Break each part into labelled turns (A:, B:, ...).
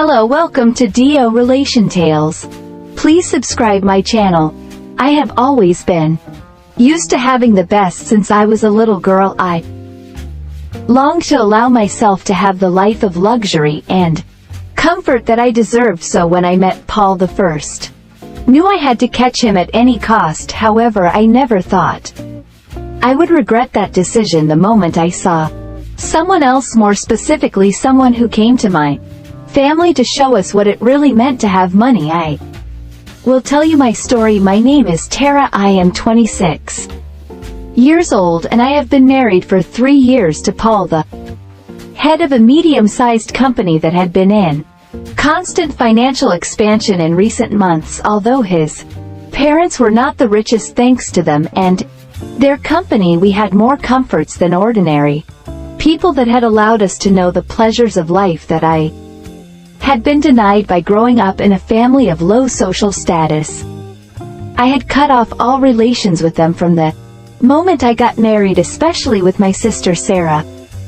A: Hello, welcome to Dio Relation Tales. Please subscribe my channel. I have always been used to having the best since I was a little girl. I longed to allow myself to have the life of luxury and comfort that I deserved, so when I met Paul the First, knew I had to catch him at any cost. However, I never thought I would regret that decision the moment I saw someone else, more specifically someone who came to my family to show us what it really meant to have money. I will tell you my story. My name is Tara. I am 26 years old and I have been married for 3 years to Paul, the head of a medium-sized company that had been in constant financial expansion in recent months. Although his parents were not the richest, thanks to them and their company, we had more comforts than ordinary people that had allowed us to know the pleasures of life that I had been denied by growing up in a family of low social status. I had cut off all relations with them from the moment I got married, especially with my sister Sarah,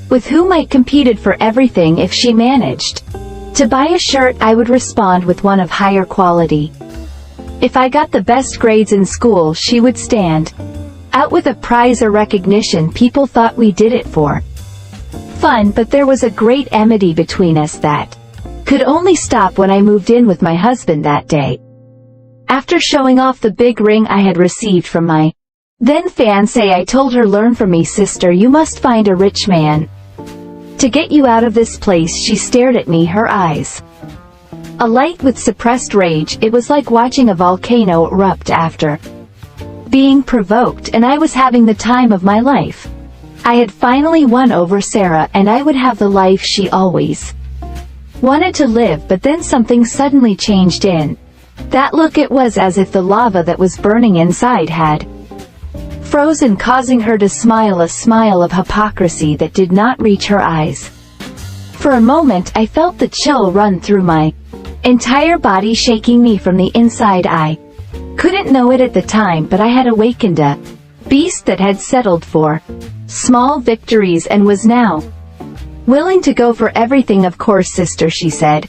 A: with whom I competed for everything. If she managed to buy a shirt, I would respond with one of higher quality. If I got the best grades in school, she would stand out with a prize or recognition. People thought we did it for fun, but there was a great enmity between us that could only stop when I moved in with my husband that day. After showing off the big ring I had received from my then fiancé, I told her, "Learn from me, sister. You must find a rich man to get you out of this place." She stared at me, her eyes alight with suppressed rage. It was like watching a volcano erupt after being provoked, and I was having the time of my life. I had finally won over Sarah, and I would have the life she always wanted to live. But then something suddenly changed in that look. It was as if the lava that was burning inside had frozen, causing her to smile, a smile of hypocrisy that did not reach her eyes. For a moment I felt the chill run through my entire body, shaking me from the inside. I couldn't know it at the time, but I had awakened a beast that had settled for small victories and was now willing to go for everything. "Of course, sister," she said,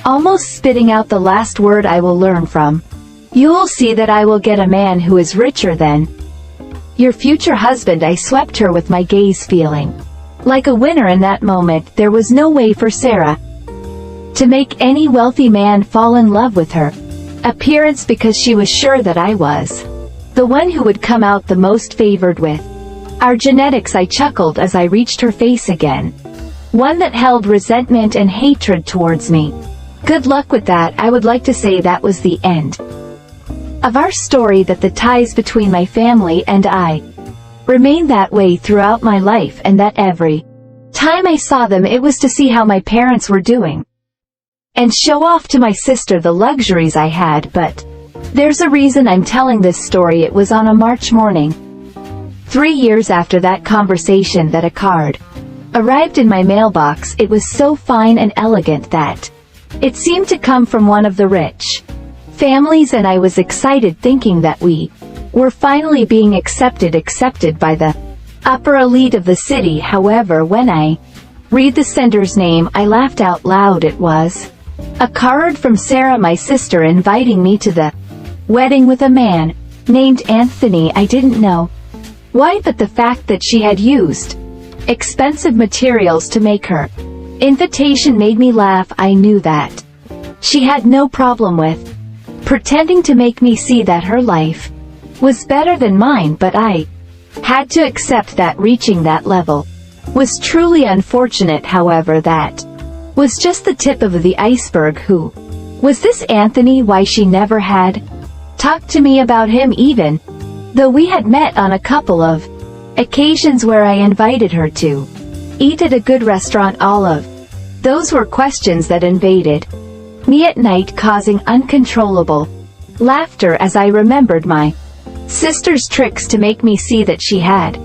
A: almost spitting out the last word. "I will learn from you. You'll see that I will get a man who is richer than your future husband." I swept her with my gaze, feeling like a winner in that moment. There was no way for Sarah to make any wealthy man fall in love with her appearance, because she was sure that I was the one who would come out the most favored with our genetics. I chuckled as I reached her face again, one that held resentment and hatred towards me. "Good luck with that." I would like to say that was the end of our story, that the ties between my family and I remained that way throughout my life, and that every time I saw them, it was to see how my parents were doing and show off to my sister the luxuries I had. But there's a reason I'm telling this story. It was on a March morning, 3 years after that conversation, that a card arrived in my mailbox. It was so fine and elegant that it seemed to come from one of the rich families, and I was excited, thinking that we were finally being accepted by the upper elite of the city. However, when I read the sender's name, I laughed out loud. It was a card from Sarah, my sister, inviting me to the wedding with a man named Anthony. I didn't know why, but the fact that she had used expensive materials to make her invitation made me laugh. I knew that she had no problem with pretending to make me see that her life was better than mine, but I had to accept that reaching that level was truly unfortunate. However, that was just the tip of the iceberg. Who was this Anthony? Why, she never had talked to me about him, even though we had met on a couple of occasions where I invited her to eat at a good restaurant. All of those were questions that invaded me at night, causing uncontrollable laughter as I remembered my sister's tricks to make me see that she had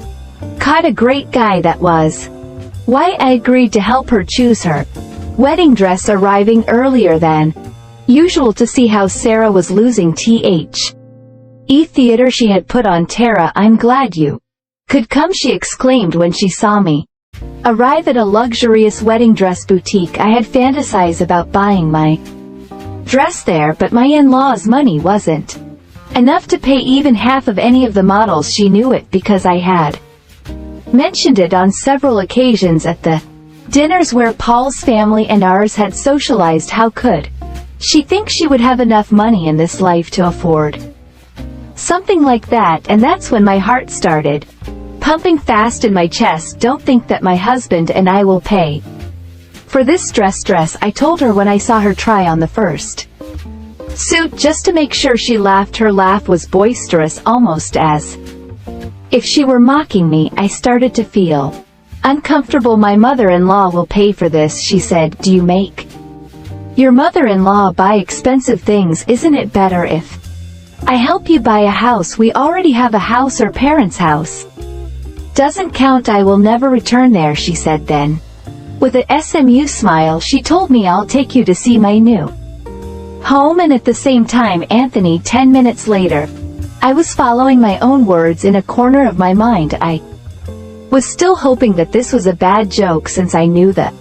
A: caught a great guy. That was why I agreed to help her choose her wedding dress, arriving earlier than usual to see how Sarah was losing theater she had put on. "Tara, I'm glad you could come," she exclaimed when she saw me arrive at a luxurious wedding dress boutique. I had fantasized about buying my dress there, but my in-laws' money wasn't enough to pay even half of any of the models. She knew it because I had mentioned it on several occasions at the dinners where Paul's family and ours had socialized. How could she think she would have enough money in this life to afford something like that? And that's when my heart started pumping fast in my chest. Don't think that my husband and I will pay for this dress, I told her when I saw her try on the first suit, just to make sure. She laughed. Her laugh was boisterous, almost as if she were mocking me. I started to feel uncomfortable. My mother-in-law will pay for this, she said. Do you make your mother-in-law buy expensive things? Isn't it better if I help you buy a house? We already have a house. Our parents' house doesn't count. I will never return there, she said. Then, with a SMU smile, she told me, I'll take you to see my new home. And at the same time, Anthony. 10 minutes later, I was following my own words in a corner of my mind. I was still hoping that this was a bad joke, since I knew the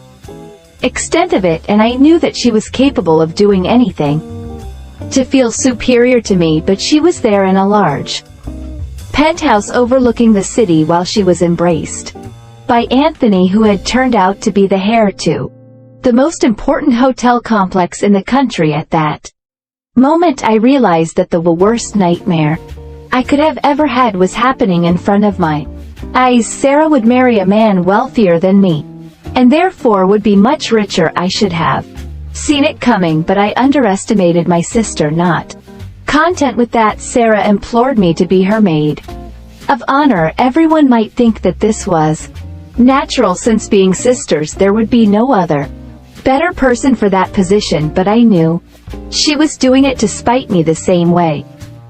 A: extent of it, and I knew that she was capable of doing anything to feel superior to me. But she was there in a large penthouse overlooking the city while she was embraced by Anthony, who had turned out to be the heir to the most important hotel complex in the country. At that moment, I realized that the worst nightmare I could have ever had was happening in front of my eyes. Sarah would marry a man wealthier than me, and therefore would be much richer. I should have seen it coming, but I underestimated my sister. Not content with that, Sarah implored me to be her maid of honor. Everyone might think that this was natural, since being sisters there would be no other better person for that position, but I knew she was doing it to spite me the same way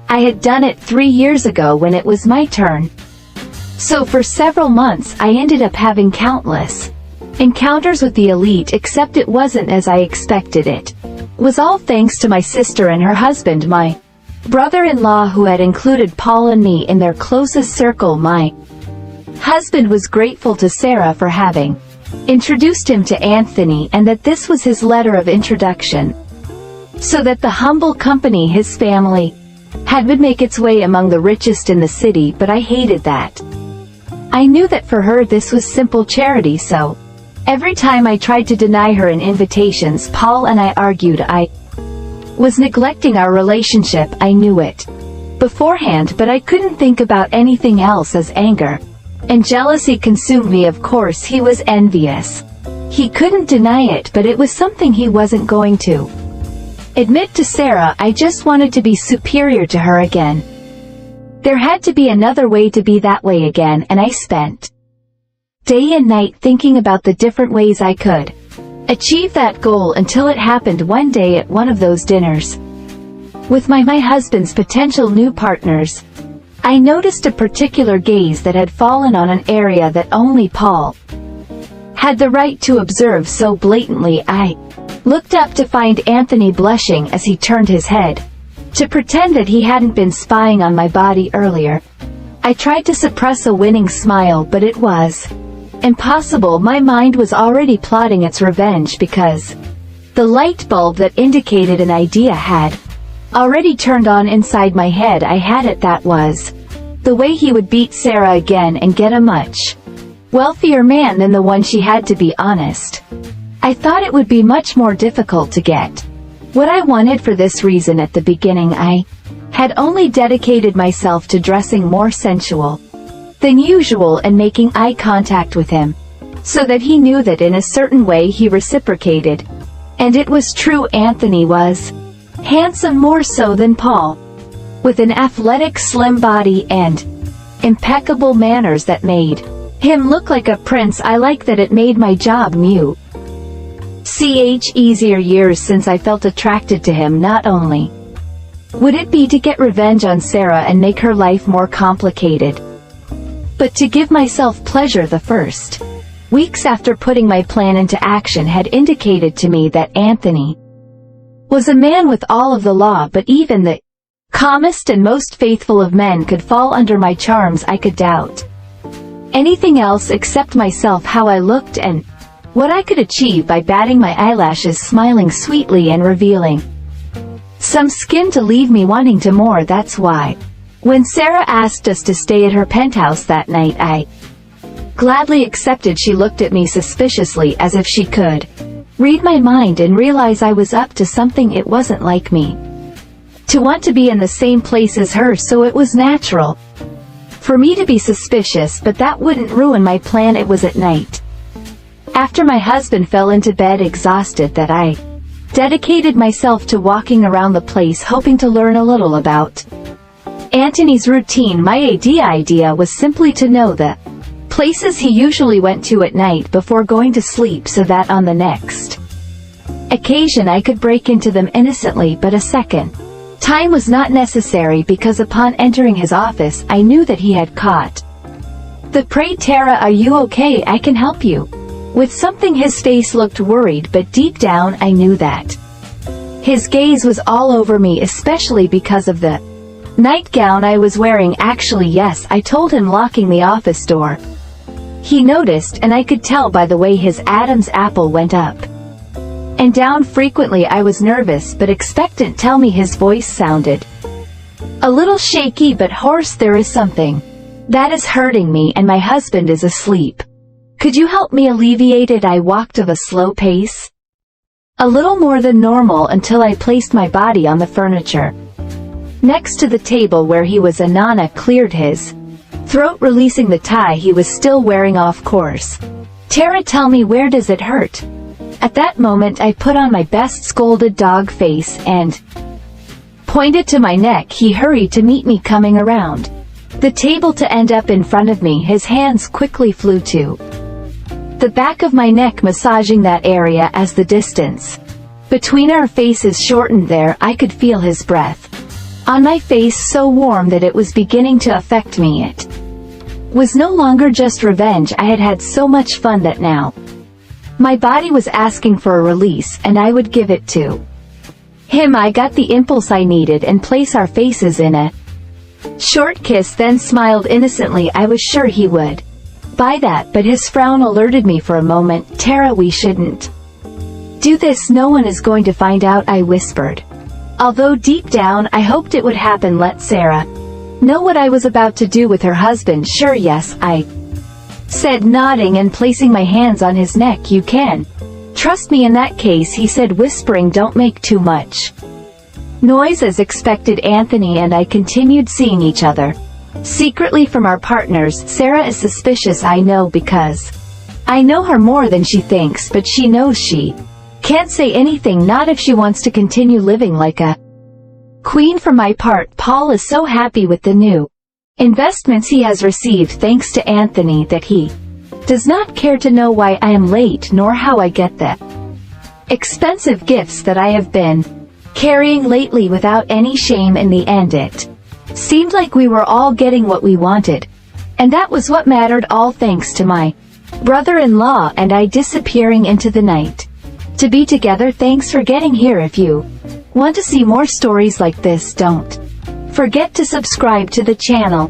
A: I had done it 3 years ago when it was my turn. So for several months I ended up having countless encounters with the elite, except it wasn't as I expected. It was all thanks to my sister and her husband, my brother-in-law, who had included Paul and me in their closest circle. My husband was grateful to Sarah for having introduced him to Anthony, and that this was his letter of introduction, so that the humble company his family had would make its way among the richest in the city. But I hated that. I knew that for her this was simple charity, so every time I tried to deny her an invitations, Paul and I argued. I was neglecting our relationship. I knew it beforehand, but I couldn't think about anything else as anger and jealousy consumed me. Of course he was envious. He couldn't deny it, but it was something he wasn't going to admit to Sarah. I just wanted to be superior to her again. There had to be another way to be that way again, and I spent day and night thinking about the different ways I could achieve that goal, until it happened one day at one of those dinners with my husband's potential new partners. I noticed a particular gaze that had fallen on an area that only Paul had the right to observe so blatantly. I looked up to find Anthony blushing as he turned his head to pretend that he hadn't been spying on my body earlier. I tried to suppress a winning smile, but it was impossible. My mind was already plotting its revenge, because the light bulb that indicated an idea had already turned on inside my head. I had it. That was the way he would beat Sarah again and get a much wealthier man than the one she had. To be honest, I thought it would be much more difficult to get what I wanted. For this reason, at the beginning I had only dedicated myself to dressing more sensual than usual and making eye contact with him, so that he knew that in a certain way he reciprocated. And it was true. Anthony was handsome, more so than Paul, with an athletic, slim body and impeccable manners that made him look like a prince. I like that it made my job easier. Years since I felt attracted to him. Not only would it be to get revenge on Sarah and make her life more complicated, but to give myself pleasure. The first weeks after putting my plan into action had indicated to me that Anthony was a man with all of the law, but even the calmest and most faithful of men could fall under my charms. I could doubt anything else except myself, how I looked and what I could achieve by batting my eyelashes, smiling sweetly and revealing some skin to leave me wanting to more. That's why when Sarah asked us to stay at her penthouse that night, I gladly accepted. She looked at me suspiciously as if she could read my mind and realize I was up to something. It wasn't like me to want to be in the same place as her, so it was natural for me to be suspicious, but that wouldn't ruin my plan. It was at night, after my husband fell into bed exhausted, that I dedicated myself to walking around the place, hoping to learn a little about Anthony's routine. My idea was simply to know the places he usually went to at night before going to sleep, so that on the next occasion I could break into them innocently. But a second time was not necessary, because upon entering his office I knew that he had caught the prey. "Tara, are you okay? I can help you with something." His face looked worried, but deep down I knew that his gaze was all over me, especially because of the nightgown I was wearing. "Actually, yes," I told him, locking the office door. He noticed, and I could tell by the way his Adam's apple went up and down frequently. I was nervous but expectant. "Tell me." His voice sounded a little shaky but hoarse. "There is something that is hurting me, and my husband is asleep. Could you help me alleviate it?" I walked at a slow pace, a little more than normal, until I placed my body on the furniture next to the table where he was. Anana cleared his throat, releasing the tie he was still wearing. "Of course. Tara, tell me, where does it hurt?" At that moment I put on my best scolded dog face and pointed to my neck. He hurried to meet me, coming around the table to end up in front of me. His hands quickly flew to the back of my neck, massaging that area. As the distance between our faces shortened there, I could feel his breath on my face, so warm that it was beginning to affect me. It was no longer just revenge. I had had so much fun that now my body was asking for a release, and I would give it to him. I got the impulse I needed and place our faces in a short kiss, then smiled innocently. I was sure he would buy that, but his frown alerted me for a moment. "Tara, we shouldn't do this. No one is going to find out," I whispered, although deep down I hoped it would happen. "Let Sarah know what I was about to do with her husband." "Sure, yes," I said, nodding and placing my hands on his neck. "You can trust me in that case," he said, whispering, "Don't make too much noise." As expected, Anthony and I continued seeing each other secretly from our partners. Sarah is suspicious, I know, because I know her more than she thinks, but she knows she can't say anything, not if she wants to continue living like a queen. For my part, Paul is so happy with the new investments he has received thanks to Anthony that he does not care to know why I am late, nor how I get the expensive gifts that I have been carrying lately without any shame. In the end, it seemed like we were all getting what we wanted, and that was what mattered, all thanks to my brother-in-law and I disappearing into the night to be together. Thanks for getting here. If you want to see more stories like this, don't forget to subscribe to the channel.